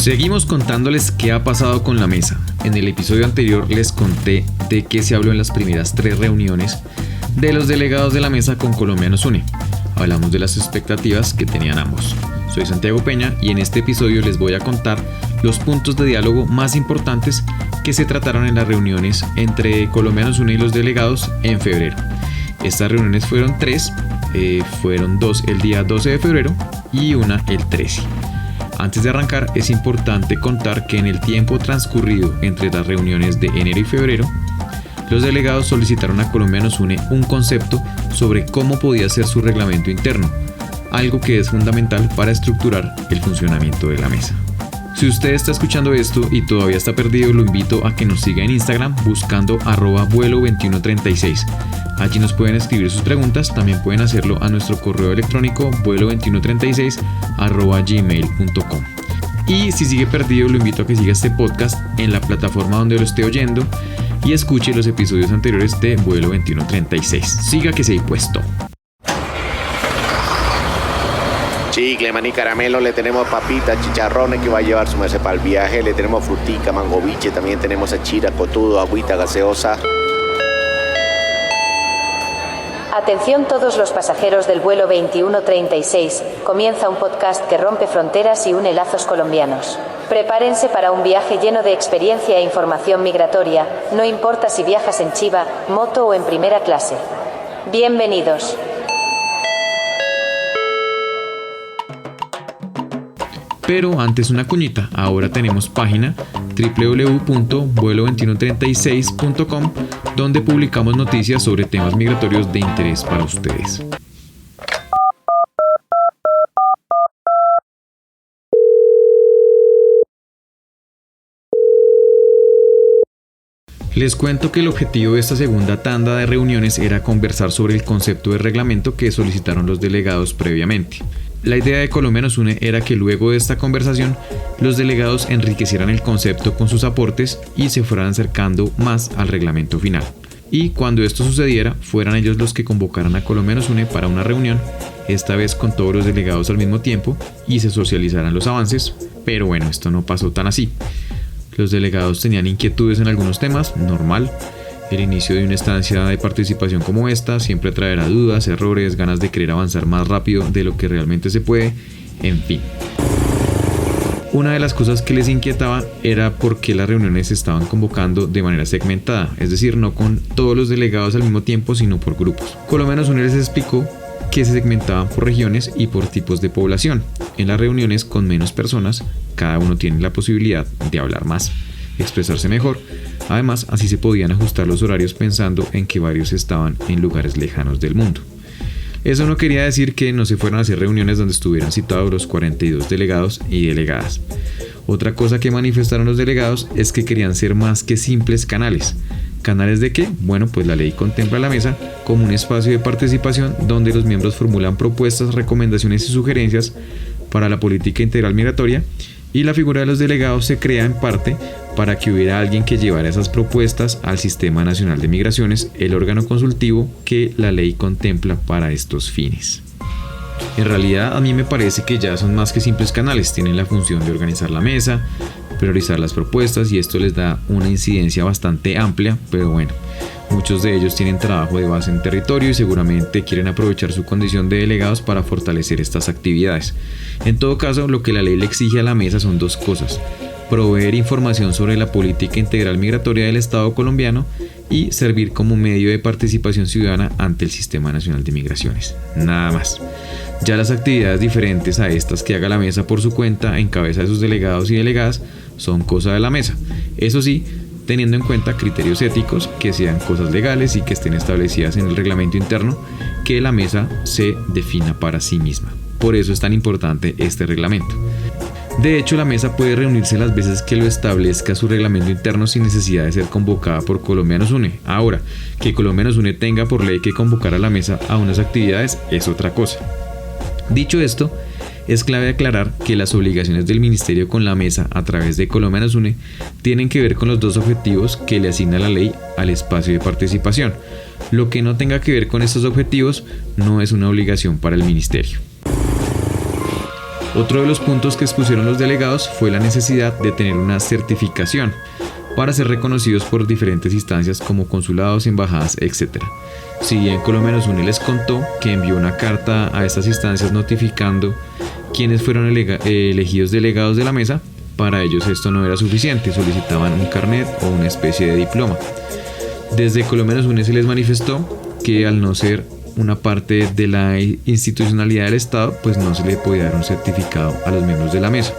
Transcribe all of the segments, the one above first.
Seguimos contándoles qué ha pasado con la mesa. En el episodio anterior les conté de qué se habló en las primeras 3 reuniones de los delegados de la mesa con Colombia nos une. Hablamos de las expectativas que tenían ambos. Soy Santiago Peña y en este episodio les voy a contar los puntos de diálogo más importantes que se trataron en las reuniones entre Colombia nos une y los delegados en febrero. Estas reuniones fueron 3, fueron 2 el día 12 de febrero y una el 13. Antes de arrancar, es importante contar que en el tiempo transcurrido entre las reuniones de enero y febrero, los delegados solicitaron a Colombia nos une un concepto sobre cómo podía ser su reglamento interno, algo que es fundamental para estructurar el funcionamiento de la mesa. Si usted está escuchando esto y todavía está perdido, lo invito a que nos siga en Instagram buscando @vuelo2136. Allí nos pueden escribir sus preguntas, también pueden hacerlo a nuestro correo electrónico vuelo2136@gmail.com. Y si sigue perdido, lo invito a que siga este podcast en la plataforma donde lo esté oyendo y escuche los episodios anteriores de Vuelo 2136. Siga que se ha puesto. Chicle, maní, caramelo, le tenemos papitas, chicharrones que va a llevar su merced para el viaje, le tenemos frutica, mango biche, también tenemos achira, cotudo, agüita, gaseosa. Atención todos los pasajeros del vuelo 2136, comienza un podcast que rompe fronteras y une lazos colombianos. Prepárense para un viaje lleno de experiencia e información migratoria, no importa si viajas en chiva, moto o en primera clase. Bienvenidos. Pero antes una cuñita, ahora tenemos página www.vuelo2136.com donde publicamos noticias sobre temas migratorios de interés para ustedes. Les cuento que el objetivo de esta segunda tanda de reuniones era conversar sobre el concepto de reglamento que solicitaron los delegados previamente. La idea de Colombia nos une era que luego de esta conversación los delegados enriquecieran el concepto con sus aportes y se fueran acercando más al reglamento final. Y cuando esto sucediera, fueran ellos los que convocaran a Colombia nos une para una reunión, esta vez con todos los delegados al mismo tiempo, y se socializaran los avances, pero bueno, esto no pasó tan así. Los delegados tenían inquietudes en algunos temas, normal. El inicio de una estancia de participación como esta siempre traerá dudas, errores, ganas de querer avanzar más rápido de lo que realmente se puede, en fin. Una de las cosas que les inquietaba era por qué las reuniones se estaban convocando de manera segmentada, es decir, no con todos los delegados al mismo tiempo, sino por grupos. Colombia nos une les explicó que se segmentaban por regiones y por tipos de población. En las reuniones con menos personas, cada uno tiene la posibilidad de hablar más, expresarse mejor. Además, así se podían ajustar los horarios pensando en que varios estaban en lugares lejanos del mundo. Eso no quería decir que no se fueran a hacer reuniones donde estuvieran citados los 42 delegados y delegadas. Otra cosa que manifestaron los delegados es que querían ser más que simples canales. ¿Canales de qué? Bueno, pues la ley contempla la mesa como un espacio de participación donde los miembros formulan propuestas, recomendaciones y sugerencias para la política integral migratoria, y la figura de los delegados se crea en parte para que hubiera alguien que llevara esas propuestas al Sistema Nacional de Migraciones, el órgano consultivo que la ley contempla para estos fines. En realidad, a mí me parece que ya son más que simples canales, tienen la función de organizar la mesa, priorizar las propuestas, y esto les da una incidencia bastante amplia, pero bueno, muchos de ellos tienen trabajo de base en territorio y seguramente quieren aprovechar su condición de delegados para fortalecer estas actividades. En todo caso, lo que la ley le exige a la mesa son 2 cosas: proveer información sobre la política integral migratoria del Estado colombiano y servir como medio de participación ciudadana ante el Sistema Nacional de Migraciones. Nada más. Ya las actividades diferentes a estas que haga la mesa por su cuenta en cabeza de sus delegados y delegadas son cosa de la mesa. Eso sí, teniendo en cuenta criterios éticos, que sean cosas legales y que estén establecidas en el reglamento interno que la mesa se defina para sí misma. Por eso es tan importante este reglamento. De hecho, la mesa puede reunirse las veces que lo establezca su reglamento interno sin necesidad de ser convocada por Colombia nos une. Ahora, que Colombia nos une tenga por ley que convocar a la mesa a unas actividades es otra cosa. Dicho esto, es clave aclarar que las obligaciones del Ministerio con la mesa a través de Colombia nos une tienen que ver con los 2 objetivos que le asigna la ley al espacio de participación. Lo que no tenga que ver con estos objetivos no es una obligación para el Ministerio. Otro de los puntos que expusieron los delegados fue la necesidad de tener una certificación para ser reconocidos por diferentes instancias como consulados, embajadas, etc. Si bien Colombianos UNE les contó que envió una carta a estas instancias notificando quiénes fueron elegidos delegados de la mesa, para ellos esto no era suficiente, solicitaban un carnet o una especie de diploma. Desde Colombianos UNE se les manifestó que al no ser una parte de la institucionalidad del Estado, pues no se le podía dar un certificado a los miembros de la mesa.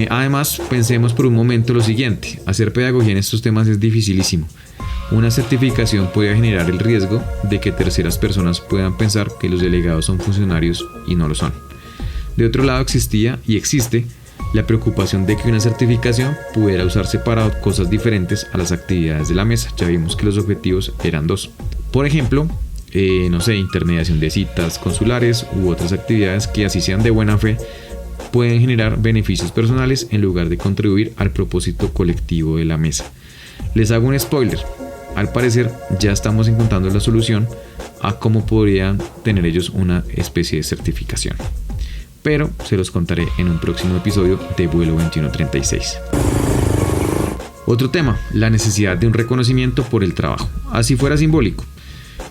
Además, pensemos por un momento lo siguiente: hacer pedagogía en estos temas es dificilísimo. Una certificación puede generar el riesgo de que terceras personas puedan pensar que los delegados son funcionarios y no lo son. De otro lado, existía y existe la preocupación de que una certificación pudiera usarse para cosas diferentes a las actividades de la mesa. Ya vimos que los objetivos eran dos. Por ejemplo, intermediación de citas consulares u otras actividades que, así sean de buena fe, pueden generar beneficios personales en lugar de contribuir al propósito colectivo de la mesa. Les hago un spoiler: al parecer ya estamos encontrando la solución a cómo podrían tener ellos una especie de certificación, pero se los contaré en un próximo episodio de Vuelo 2136. Otro tema: la necesidad de un reconocimiento por el trabajo, así fuera simbólico.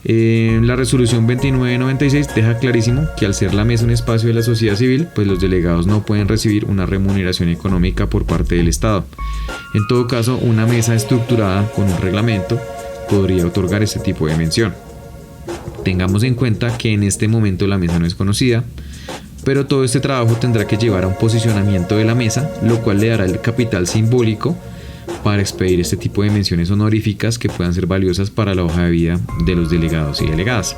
La resolución 2996 deja clarísimo que al ser la mesa un espacio de la sociedad civil, pues los delegados no pueden recibir una remuneración económica por parte del Estado. En todo caso, una mesa estructurada con un reglamento podría otorgar este tipo de mención. Tengamos en cuenta que en este momento la mesa no es conocida, pero todo este trabajo tendrá que llevar a un posicionamiento de la mesa, lo cual le dará el capital simbólico para expedir este tipo de menciones honoríficas que puedan ser valiosas para la hoja de vida de los delegados y delegadas.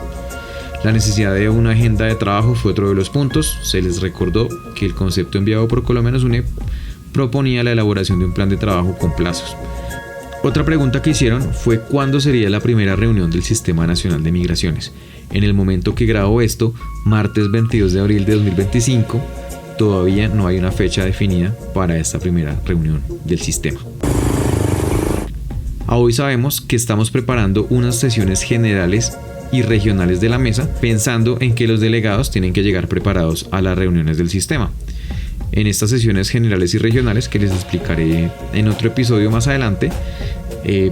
La necesidad de una agenda de trabajo fue otro de los puntos. Se les recordó que el concepto enviado por Colombianos UNE proponía la elaboración de un plan de trabajo con plazos. Otra pregunta que hicieron fue cuándo sería la primera reunión del Sistema Nacional de Migraciones. En el momento que grabo esto, martes 22 de abril de 2025, todavía no hay una fecha definida para esta primera reunión del sistema. A hoy sabemos que estamos preparando unas sesiones generales y regionales de la mesa, pensando en que los delegados tienen que llegar preparados a las reuniones del sistema. En estas sesiones generales y regionales, que les explicaré en otro episodio más adelante,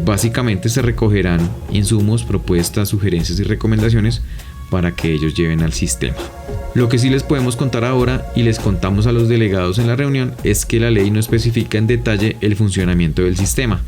básicamente se recogerán insumos, propuestas, sugerencias y recomendaciones para que ellos lleven al sistema. Lo que sí les podemos contar ahora, y les contamos a los delegados en la reunión, es que la ley no especifica en detalle el funcionamiento del sistema.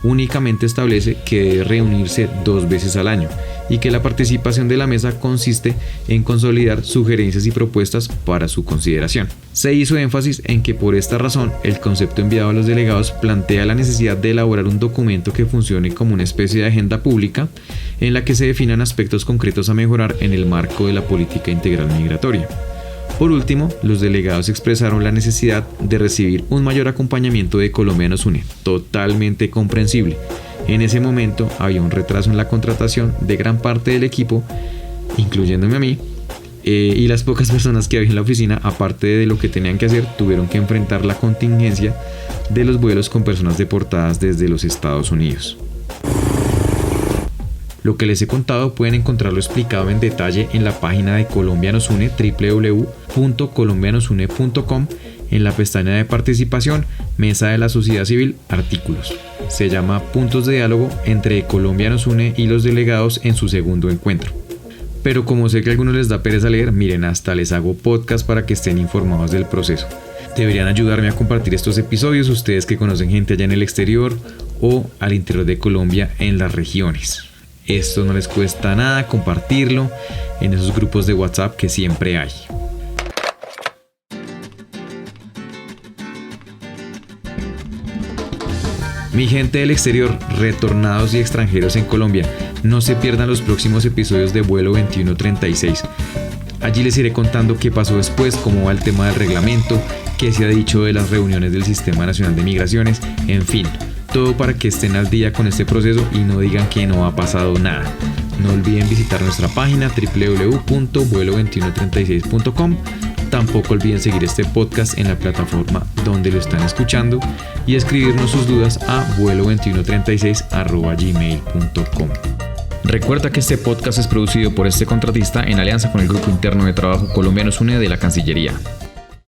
Únicamente establece que debe reunirse 2 veces al año y que la participación de la mesa consiste en consolidar sugerencias y propuestas para su consideración. Se hizo énfasis en que por esta razón el concepto enviado a los delegados plantea la necesidad de elaborar un documento que funcione como una especie de agenda pública en la que se definan aspectos concretos a mejorar en el marco de la política integral migratoria. Por último, los delegados expresaron la necesidad de recibir un mayor acompañamiento de Colombianos UNE, totalmente comprensible. En ese momento había un retraso en la contratación de gran parte del equipo, incluyéndome a mí, y las pocas personas que había en la oficina, aparte de lo que tenían que hacer, tuvieron que enfrentar la contingencia de los vuelos con personas deportadas desde los Estados Unidos. Lo que les he contado pueden encontrarlo explicado en detalle en la página de Colombianos UNE, www.colombianosune.com, en la pestaña de participación, Mesa de la Sociedad Civil, Artículos. Se llama Puntos de diálogo entre Colombianos UNE y los delegados en su segundo encuentro. Pero como sé que a algunos les da pereza leer, miren, hasta les hago podcast para que estén informados del proceso. Deberían ayudarme a compartir estos episodios, ustedes que conocen gente allá en el exterior o al interior de Colombia en las regiones. Esto no les cuesta nada, compartirlo en esos grupos de WhatsApp que siempre hay. Mi gente del exterior, retornados y extranjeros en Colombia, no se pierdan los próximos episodios de Vuelo 2136. Allí les iré contando qué pasó después, cómo va el tema del reglamento, qué se ha dicho de las reuniones del Sistema Nacional de Migraciones, en fin, todo para que estén al día con este proceso y no digan que no ha pasado nada. No olviden visitar nuestra página www.vuelo2136.com. Tampoco olviden seguir este podcast en la plataforma donde lo están escuchando y escribirnos sus dudas a vuelo2136@gmail.com. Recuerda que este podcast es producido por este contratista en alianza con el Grupo Interno de Trabajo Colombianos UNE de la Cancillería.